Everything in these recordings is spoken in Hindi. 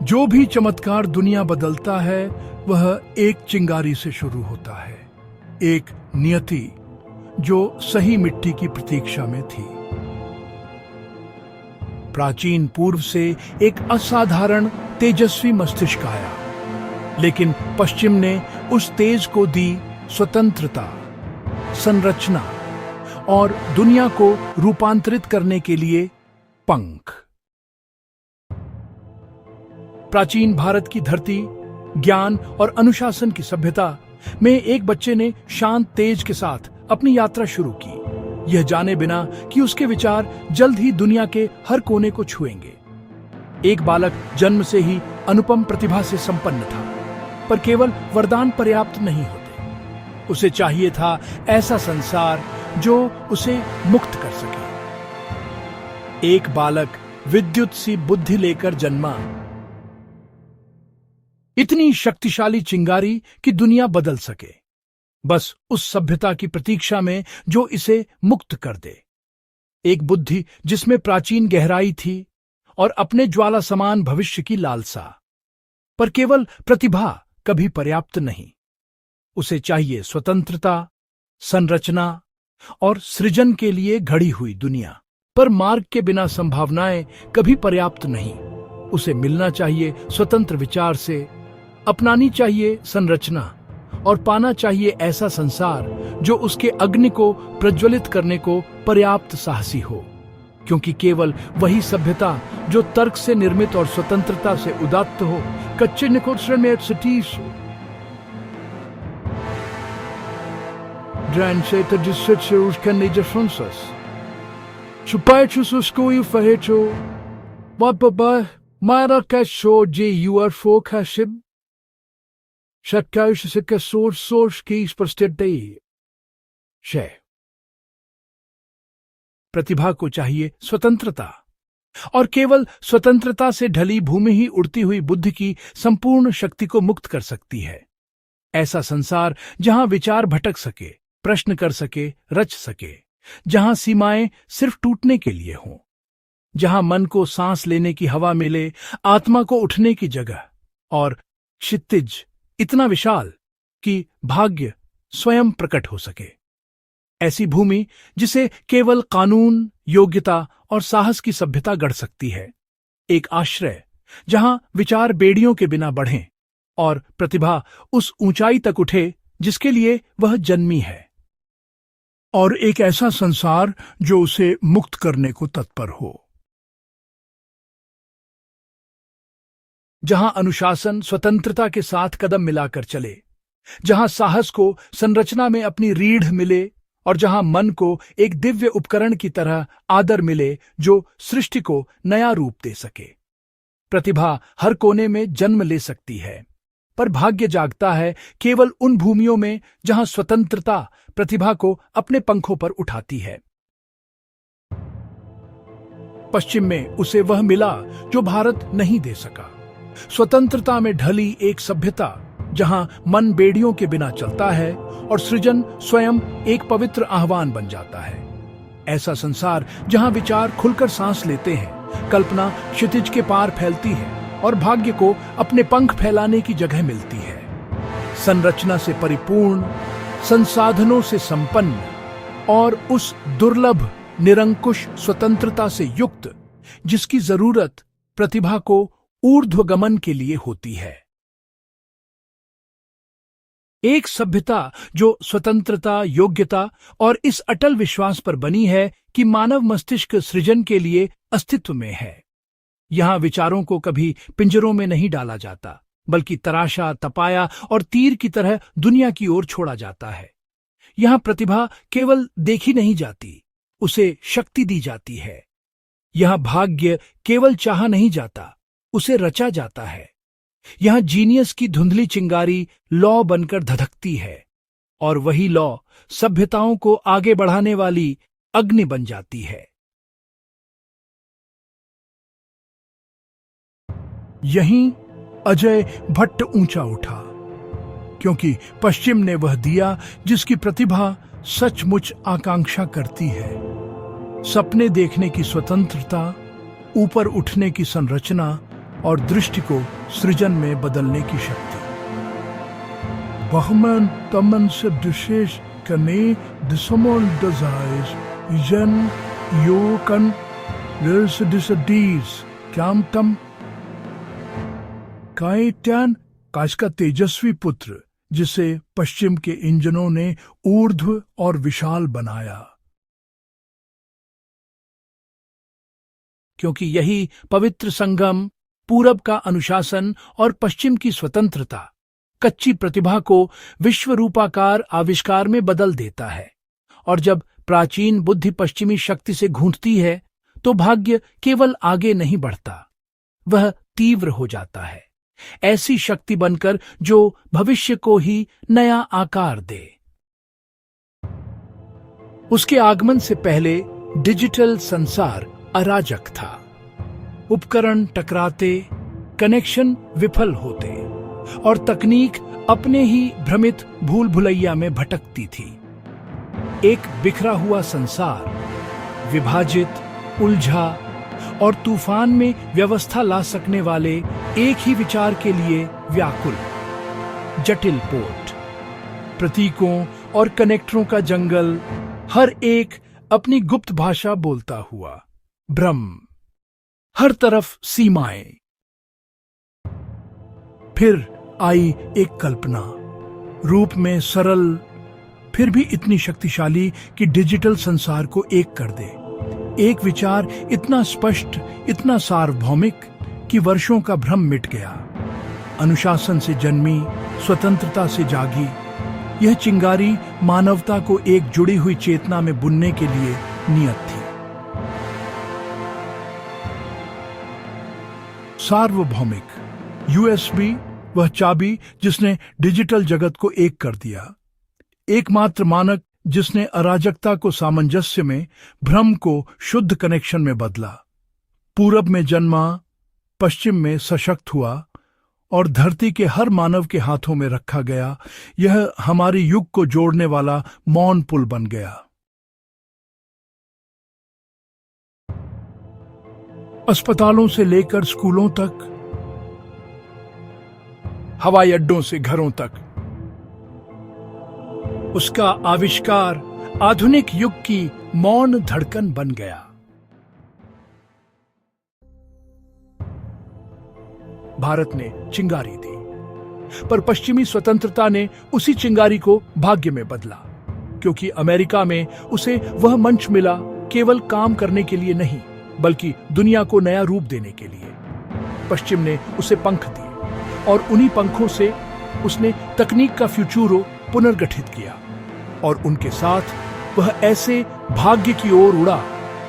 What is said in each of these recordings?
जो भी चमत्कार दुनिया बदलता है वह एक चिंगारी से शुरू होता है, एक नियति जो सही मिट्टी की प्रतीक्षा में थी। प्राचीन पूर्व से एक असाधारण तेजस्वी मस्तिष्क आया, लेकिन पश्चिम ने उस तेज को दी स्वतंत्रता, संरचना और दुनिया को रूपांतरित करने के लिए पंख। प्राचीन भारत की धरती, ज्ञान और अनुशासन की सभ्यता में एक बच्चे ने शांत तेज के साथ अपनी यात्रा शुरू की, यह जाने बिना कि उसके विचार जल्द ही दुनिया के हर कोने को छुएंगे। एक बालक जन्म से ही अनुपम प्रतिभा से संपन्न था, पर केवल वरदान पर्याप्त नहीं होते। उसे चाहिए था ऐसा संसार जो उसे मुक्त कर सके। एक बालक विद्युत सी बुद्धि लेकर जन्मा, इतनी शक्तिशाली चिंगारी कि दुनिया बदल सके, बस उस सभ्यता की प्रतीक्षा में जो इसे मुक्त कर दे। एक बुद्धि जिसमें प्राचीन गहराई थी और अपने ज्वाला समान भविष्य की लालसा। पर केवल प्रतिभा कभी पर्याप्त नहीं, उसे चाहिए स्वतंत्रता, संरचना और सृजन के लिए घड़ी हुई दुनिया। पर मार्ग के बिना संभावनाएं कभी पर्याप्त नहीं, उसे मिलना चाहिए स्वतंत्र विचार से, अपनानी चाहिए संरचना और पाना चाहिए ऐसा संसार जो उसके अग्नि को प्रज्वलित करने को पर्याप्त साहसी हो, क्योंकि केवल वही सभ्यता जो तर्क से निर्मित और स्वतंत्रता से उदात्त हो, कच्चे निकोत्सरण में सटीश Dranceita de Cíceros Canida Francês. Chupaito suscoio farreto. Bababa, mara cachorro de UFO cachib. Chacaus se caçor sors quis पर स्टेट शे। प्रतिभा को चाहिए स्वतंत्रता, और केवल स्वतंत्रता से ढली भूमि ही उड़ती हुई बुद्धि की संपूर्ण शक्ति को मुक्त कर सकती है। ऐसा संसार जहां विचार भटक सके, प्रश्न कर सके, रच सके, जहां सीमाएं सिर्फ टूटने के लिए हों, जहां मन को सांस लेने की हवा मिले, आत्मा को उठने की जगह, और क्षितिज इतना विशाल कि भाग्य स्वयं प्रकट हो सके। ऐसी भूमि जिसे केवल कानून, योग्यता और साहस की सभ्यता गढ़ सकती है। एक आश्रय जहां विचार बेड़ियों के बिना बढ़ें और प्रतिभा उस ऊंचाई तक उठे जिसके लिए वह जन्मी है। और एक ऐसा संसार जो उसे मुक्त करने को तत्पर हो, जहां अनुशासन स्वतंत्रता के साथ कदम मिलाकर चले, जहां साहस को संरचना में अपनी रीढ़ मिले और जहां मन को एक दिव्य उपकरण की तरह आदर मिले जो सृष्टि को नया रूप दे सके। प्रतिभा हर कोने में जन्म ले सकती है, पर भाग्य जागता है केवल उन भूमियों में जहां स्वतंत्रता प्रतिभा को अपने पंखों पर उठाती है। पश्चिम में उसे वह मिला जो भारत नहीं दे सका, स्वतंत्रता में ढली एक सभ्यता जहां मन बेड़ियों के बिना चलता है और सृजन स्वयं एक पवित्र आह्वान बन जाता है। ऐसा संसार जहां विचार खुलकर सांस लेते हैं, कल्पना क्षितिज के पार फैलती है और भाग्य को अपने पंख फैलाने की जगह मिलती है। संरचना से परिपूर्ण, संसाधनों से संपन्न और उस दुर्लभ निरंकुश स्वतंत्रता से युक्त जिसकी जरूरत प्रतिभा को ऊर्ध्वगमन के लिए होती है। एक सभ्यता जो स्वतंत्रता, योग्यता और इस अटल विश्वास पर बनी है कि मानव मस्तिष्क सृजन के लिए अस्तित्व में है। यहां विचारों को कभी पिंजरों में नहीं डाला जाता, बल्कि तराशा, तपाया और तीर की तरह दुनिया की ओर छोड़ा जाता है। यहां प्रतिभा केवल देखी नहीं जाती, उसे शक्ति दी जाती है। यहां भाग्य केवल चाहा नहीं जाता, उसे रचा जाता है। यहां जीनियस की धुंधली चिंगारी लौ बनकर धधकती है और वही लौ सभ्यताओं को आगे बढ़ाने वाली अग्नि बन जाती है। यहीं अजय भट्ट ऊंचा उठा, क्योंकि पश्चिम ने वह दिया जिसकी प्रतिभा सचमुच आकांक्षा करती है। सपने देखने की स्वतंत्रता, ऊपर उठने की संरचना और दृष्टि को सृजन में बदलने की शक्ति। Bachmann tammense dusjes kane desamol desires ijen yokan lelse disadis kamtam कायत्यान काश का तेजस्वी पुत्र, जिसे पश्चिम के इंजनों ने ऊर्ध्व और विशाल बनाया। क्योंकि यही पवित्र संगम, पूरब का अनुशासन और पश्चिम की स्वतंत्रता कच्ची प्रतिभा को विश्वरूपाकार आविष्कार में बदल देता है। और जब प्राचीन बुद्धि पश्चिमी शक्ति से घूंटती है तो भाग्य केवल आगे नहीं बढ़ता, वह तीव्र हो जाता है, ऐसी शक्ति बनकर जो भविष्य को ही नया आकार दे। उसके आगमन से पहले डिजिटल संसार अराजक था। उपकरण टकराते, कनेक्शन विफल होते और तकनीक अपने ही भ्रमित भूल भुलैया में भटकती थी। एक बिखरा हुआ संसार, विभाजित, उलझा और तूफान में व्यवस्था ला सकने वाले एक ही विचार के लिए व्याकुल। जटिल पोर्ट, प्रतीकों और कनेक्टरों का जंगल, हर एक अपनी गुप्त भाषा बोलता हुआ। भ्रम, हर तरफ सीमाएं। फिर आई एक कल्पना, रूप में सरल फिर भी इतनी शक्तिशाली कि डिजिटल संसार को एक कर दे। एक विचार इतना स्पष्ट, इतना सार्वभौमिक कि वर्षों का भ्रम मिट गया। अनुशासन से जन्मी, स्वतंत्रता से जागी, यह चिंगारी मानवता को एक जुड़ी हुई चेतना में बुनने के लिए नियत थी। सार्वभौमिक, यूएसबी, वह चाबी जिसने डिजिटल जगत को एक कर दिया। एकमात्र मानक जिसने अराजकता को सामंजस्य में, भ्रम को शुद्ध कनेक्शन में बदला। पूरब में जन्मा, पश्चिम में सशक्त हुआ और धरती के हर मानव के हाथों में रखा गया। यह हमारे युग को जोड़ने वाला मौन पुल बन गया। अस्पतालों से लेकर स्कूलों तक, हवाई अड्डों से घरों तक, उसका आविष्कार आधुनिक युग की मौन धड़कन बन गया। भारत ने चिंगारी दी, पर पश्चिमी स्वतंत्रता ने उसी चिंगारी को भाग्य में बदला। क्योंकि अमेरिका में उसे वह मंच मिला केवल काम करने के लिए नहीं, बल्कि दुनिया को नया रूप देने के लिए। पश्चिम ने उसे पंख दिए और उन्हीं पंखों से उसने तकनीक का फ्यूचरो पुनर्गठित किया। और उनके साथ वह ऐसे भाग्य की ओर उड़ा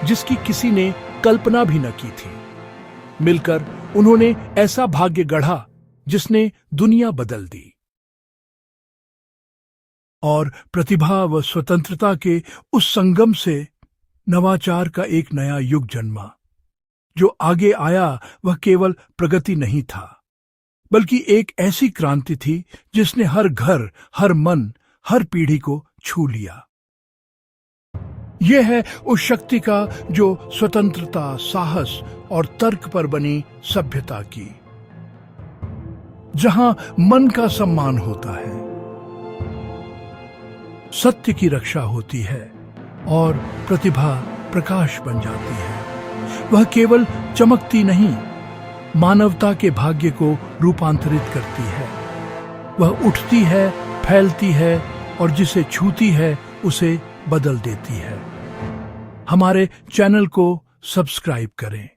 जिसकी किसी ने कल्पना भी न की थी। मिलकर उन्होंने ऐसा भाग्य गढ़ा जिसने दुनिया बदल दी। और प्रतिभा व स्वतंत्रता के उस संगम से नवाचार का एक नया युग जन्मा। जो आगे आया वह केवल प्रगति नहीं था, बल्कि एक ऐसी क्रांति थी जिसने हर घर, हर मन, हर पीढ़ी को छू लिया। यह है उस शक्ति का जो स्वतंत्रता, साहस और तर्क पर बनी सभ्यता की, जहां मन का सम्मान होता है, सत्य की रक्षा होती है और प्रतिभा प्रकाश बन जाती है। वह केवल चमकती नहीं, मानवता के भाग्य को रूपांतरित करती है। वह उठती है, फैलती है और जिसे छूती है उसे बदल देती है। हमारे चैनल को सब्सक्राइब करें।